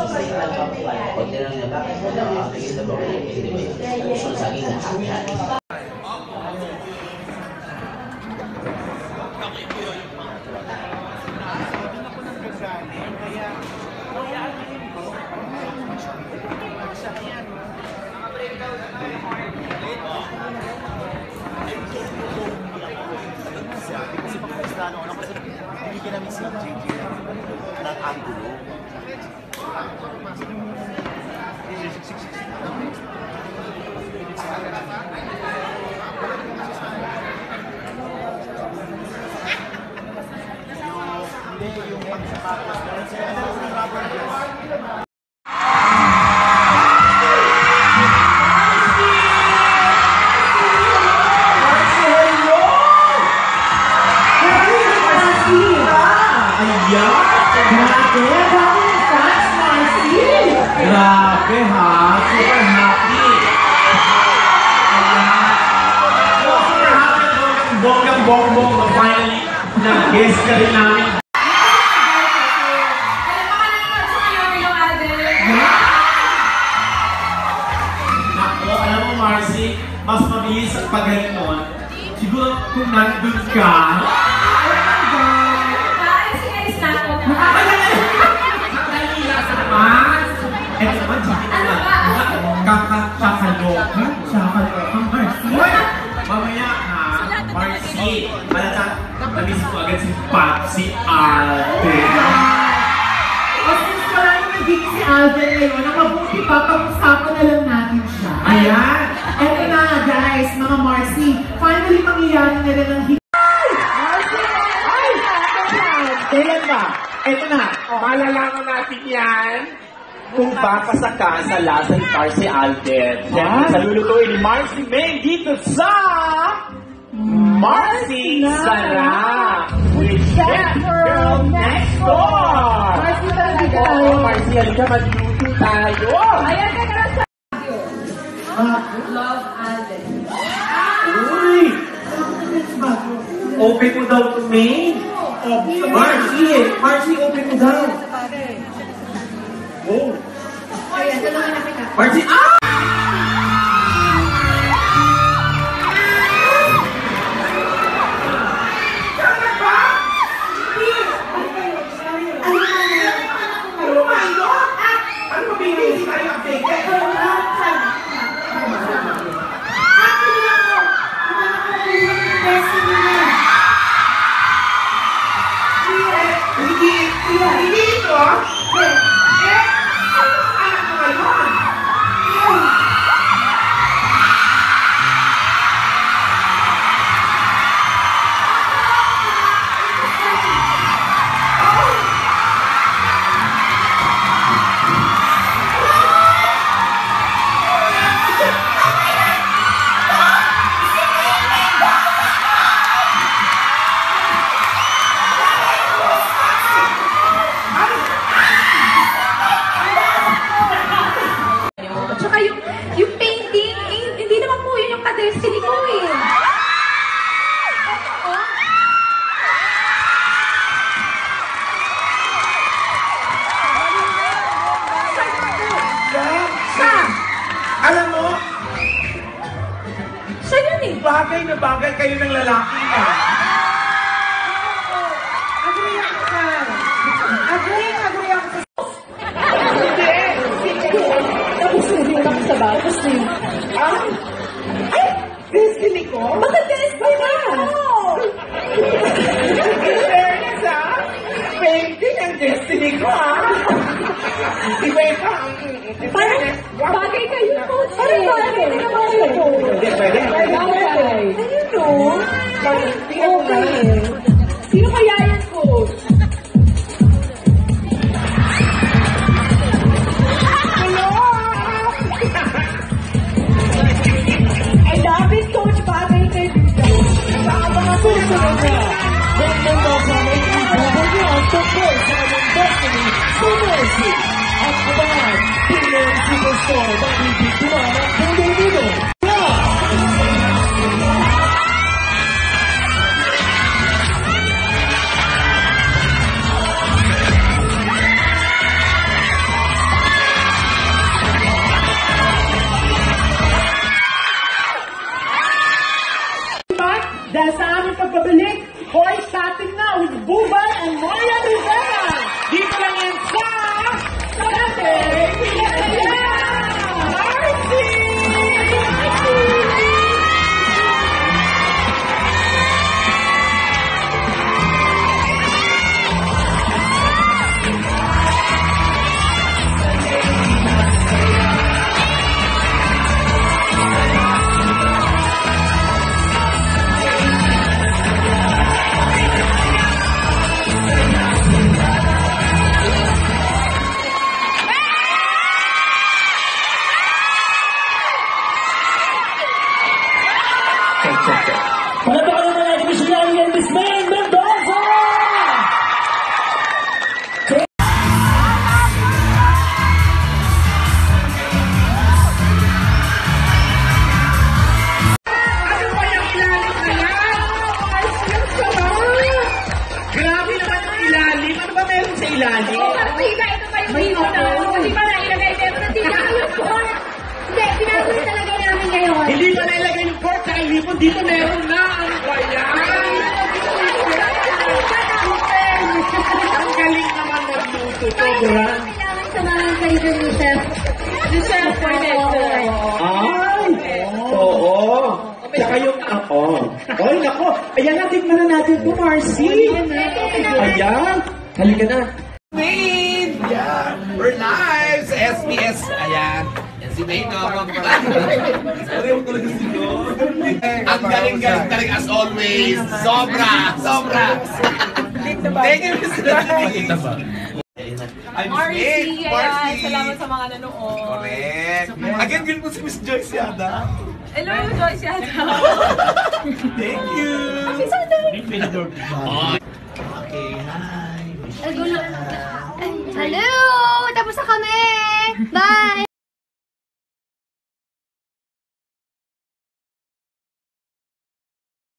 Pag tinanong niya, bakit mo nakakatingin sa mga hindi ba yung puso sa akin lahat? Kasi pag Kristano, hindi ka namin si JJ ng angulo. Hindi yung pagsapatos. Grabe ha, super happy. Super happy, bonggang-bongbong, finally, nag-guest ka rin namin. Ako, alam mo Marcy, mas mabilis ang pagalingon. Siguro kung nandun ka, eto naman, kakalokan, Marcy. Mamaya ha, Marcy, namiss ko agad si Patsy Alden. O since wala nang naging si Alden ngayon, ang mabuti pa, pag-usapan na lang natin siya. Ayan! Eto na guys, mga Marcy, finally mangyayari na rin ang Marcy! Ay! Kailan ba? Eto na, malalaman natin yan. Kung papasaka sa lasang car si Alden. Sa lulutuin ni Marcy May dito sa Marcy Sarap with Chef Girl Next Door! Marcy talaga tayo. Marcy, halika, magluto tayo! Ayan ka na sa Love Alden. Uy! Open mo daw to May? Marcy, open mo daw. Oh. Ayan, tulungan na kita. Marcy, ah! Kaya ba? Ano ba ito? Ano ba binili tayo ang fake? Hindi ito? Destiny ko eh. Alam mo, siya yun eh. bagay na bagay kayo ng lalaki ka. Agree ako sa... Agree ako sa... Hindi! Nabusuri ako sa batos eh. Destiny ko? Bakit Destiny ka? Fairness ah! Painting ang destiny ko ah! Iba-iba ang... Parang bagay kayo, coach. Parang bagay kayo. Hindi, pwede. Bagay. Ayun o. Okay. Sino kaya yan, coach? I love it, coach. Bagay kayo dito. Saka mga susunod na. Gandang daw sa may ibubo niyo ang tungkol sa kanyang destiny sa Mercy. At abangan, Pinoy Superstore ng hindi tumanak ng dito. Libo, dito meron na. Ano ba yan? Ang galing naman magluto. Sobra. Kailangan samahan kayo dun ni Chef. Si Chef Cornetto. Ay! Oo. Tsaka yung ako. Ay, nako. Ayan na, tikman na natin ito, Marcy. Ayan. Halika na. Main! Yeah! We're live sa SBS! Ayan! Yan si Main, no? Ang galing-galing talaga as always! Sobra! Sobra! Thank you, Mr. I'm Marcy, Main! ayan. Salamat sa mga nanood. Correct! Again, ganun po si Miss Joyce yata. Hello, Joyce Yata. Thank you! Okay, hi! Hello! Tapos na kami! Bye!